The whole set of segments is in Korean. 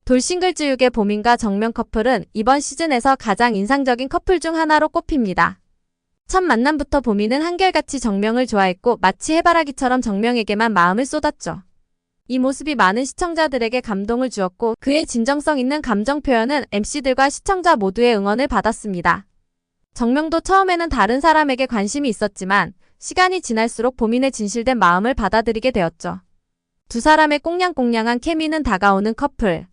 돌싱글즈육의 보민과 정명 커플은 이번 시즌에서 가장 인상적인 커플 중 하나로 꼽힙니다. 첫 만남부터 보민은 한결같이 정명을 좋아했고 마치 해바라기처럼 정명에게만 마음을 쏟았죠. 이 모습이 많은 시청자들에게 감동을 주었고 그의 진정성 있는 감정 표현은 MC들과 시청자 모두의 응원을 받았습니다. 정명도 처음에는 다른 사람에게 관심이 있었지만 시간이 지날수록 보민의 진실된 마음을 받아들이게 되었죠. 두 사람의 꽁냥꽁냥한 케미는 다가오는 커플.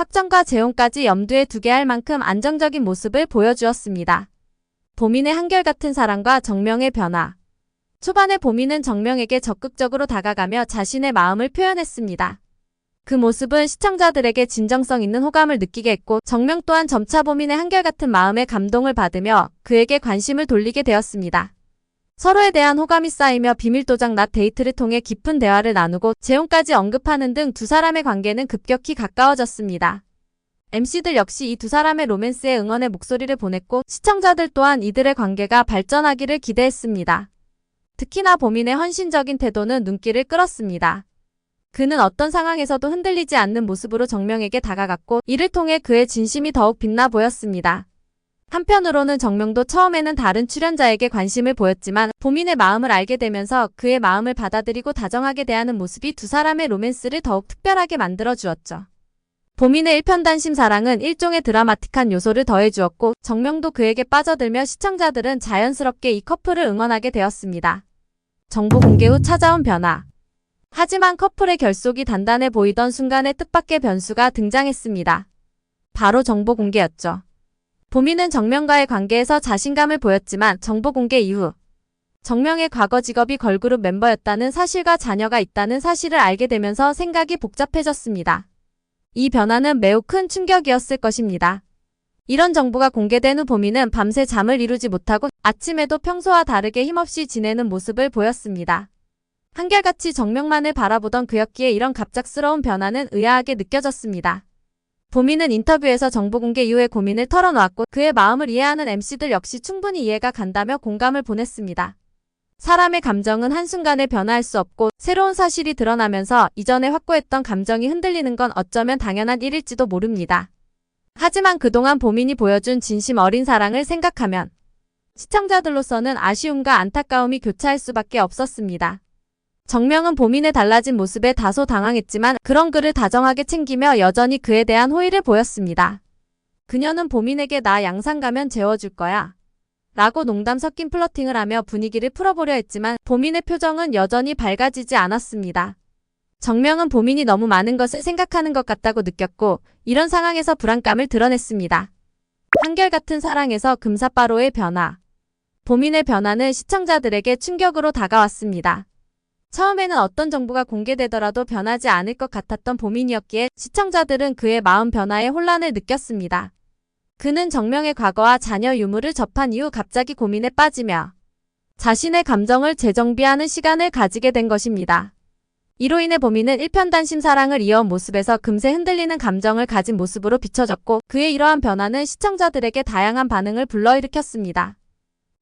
확정과 재혼까지 염두에 두게 할 만큼 안정적인 모습을 보여주었습니다. 보민의 한결같은 사랑과 정명의 변화. 초반에 보민은 정명에게 적극적으로 다가가며 자신의 마음을 표현했습니다. 그 모습은 시청자들에게 진정성 있는 호감을 느끼게 했고 정명 또한 점차 보민의 한결같은 마음에 감동을 받으며 그에게 관심을 돌리게 되었습니다. 서로에 대한 호감이 쌓이며 비밀도장 낮 데이트를 통해 깊은 대화를 나누고 재혼까지 언급하는 등 두 사람의 관계는 급격히 가까워졌습니다. MC들 역시 이 두 사람의 로맨스에 응원의 목소리를 보냈고 시청자들 또한 이들의 관계가 발전하기를 기대했습니다. 특히나 보민의 헌신적인 태도는 눈길을 끌었습니다. 그는 어떤 상황에서도 흔들리지 않는 모습으로 정명에게 다가갔고 이를 통해 그의 진심이 더욱 빛나 보였습니다. 한편으로는 정명도 처음에는 다른 출연자에게 관심을 보였지만 보민의 마음을 알게 되면서 그의 마음을 받아들이고 다정하게 대하는 모습이 두 사람의 로맨스를 더욱 특별하게 만들어 주었죠. 보민의 일편단심 사랑은 일종의 드라마틱한 요소를 더해주었고 정명도 그에게 빠져들며 시청자들은 자연스럽게 이 커플을 응원하게 되었습니다. 정보 공개 후 찾아온 변화. 하지만 커플의 결속이 단단해 보이던 순간에 뜻밖의 변수가 등장했습니다. 바로 정보 공개였죠. 보민은 정명과의 관계에서 자신감을 보였지만 정보 공개 이후 정명의 과거 직업이 걸그룹 멤버였다는 사실과 자녀가 있다는 사실을 알게 되면서 생각이 복잡해졌습니다. 이 변화는 매우 큰 충격이었을 것입니다. 이런 정보가 공개된 후 보민은 밤새 잠을 이루지 못하고 아침에도 평소와 다르게 힘없이 지내는 모습을 보였습니다. 한결같이 정명만을 바라보던 그였기에 이런 갑작스러운 변화는 의아하게 느껴졌습니다. 보민은 인터뷰에서 정보 공개 이후의 고민을 털어놓았고 그의 마음을 이해하는 MC들 역시 충분히 이해가 간다며 공감을 보냈습니다. 사람의 감정은 한순간에 변화할 수 없고 새로운 사실이 드러나면서 이전에 확고했던 감정이 흔들리는 건 어쩌면 당연한 일일지도 모릅니다. 하지만 그동안 보민이 보여준 진심 어린 사랑을 생각하면 시청자들로서는 아쉬움과 안타까움이 교차할 수밖에 없었습니다. 정명은 보민의 달라진 모습에 다소 당황했지만 그런 그를 다정하게 챙기며 여전히 그에 대한 호의를 보였습니다. 그녀는 보민에게 나 양산 가면 재워줄 거야 라고 농담 섞인 플러팅을 하며 분위기를 풀어보려 했지만 보민의 표정은 여전히 밝아지지 않았습니다. 정명은 보민이 너무 많은 것을 생각하는 것 같다고 느꼈고 이런 상황에서 불안감을 드러냈습니다. 한결같은 사랑에서 금사빠로의 변화. 보민의 변화는 시청자들에게 충격으로 다가왔습니다. 처음에는 어떤 정보가 공개되더라도 변하지 않을 것 같았던 보민이었기에 시청자들은 그의 마음 변화에 혼란을 느꼈습니다. 그는 정명의 과거와 자녀 유무를 접한 이후 갑자기 고민에 빠지며 자신의 감정을 재정비하는 시간을 가지게 된 것입니다. 이로 인해 보민은 일편단심 사랑을 이어온 모습에서 금세 흔들리는 감정을 가진 모습으로 비춰졌고 그의 이러한 변화는 시청자들에게 다양한 반응을 불러일으켰습니다.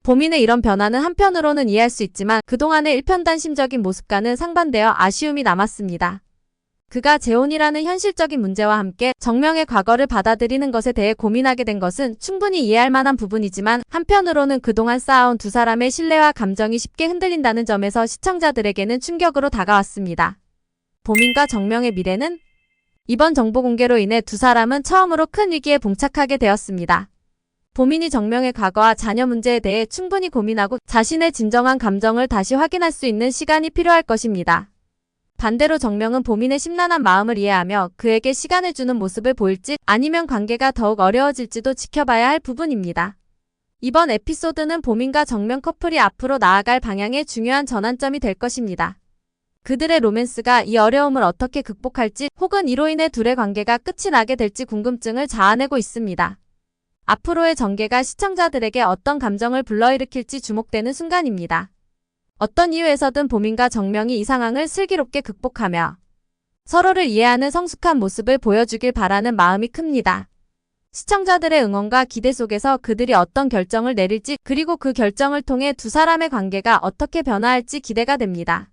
보민의 이런 변화는 한편으로는 이해할 수 있지만 그동안의 일편단심적인 모습과는 상반되어 아쉬움이 남았습니다. 그가 재혼이라는 현실적인 문제와 함께 정명의 과거를 받아들이는 것에 대해 고민하게 된 것은 충분히 이해할 만한 부분이지만 한편으로는 그동안 쌓아온 두 사람의 신뢰와 감정이 쉽게 흔들린다는 점에서 시청자들에게는 충격으로 다가왔습니다. 보민과 정명의 미래는? 이번 정보 공개로 인해 두 사람은 처음으로 큰 위기에 봉착하게 되었습니다. 보민이 정명의 과거와 자녀 문제에 대해 충분히 고민하고 자신의 진정한 감정을 다시 확인할 수 있는 시간이 필요할 것입니다. 반대로 정명은 보민의 심란한 마음을 이해하며 그에게 시간을 주는 모습을 보일지 아니면 관계가 더욱 어려워질지도 지켜봐야 할 부분입니다. 이번 에피소드는 보민과 정명 커플이 앞으로 나아갈 방향의 중요한 전환점이 될 것입니다. 그들의 로맨스가 이 어려움을 어떻게 극복할지 혹은 이로 인해 둘의 관계가 끝이 나게 될지 궁금증을 자아내고 있습니다. 앞으로의 전개가 시청자들에게 어떤 감정을 불러일으킬지 주목되는 순간입니다. 어떤 이유에서든 보민과 정명이 이 상황을 슬기롭게 극복하며 서로를 이해하는 성숙한 모습을 보여주길 바라는 마음이 큽니다. 시청자들의 응원과 기대 속에서 그들이 어떤 결정을 내릴지 그리고 그 결정을 통해 두 사람의 관계가 어떻게 변화할지 기대가 됩니다.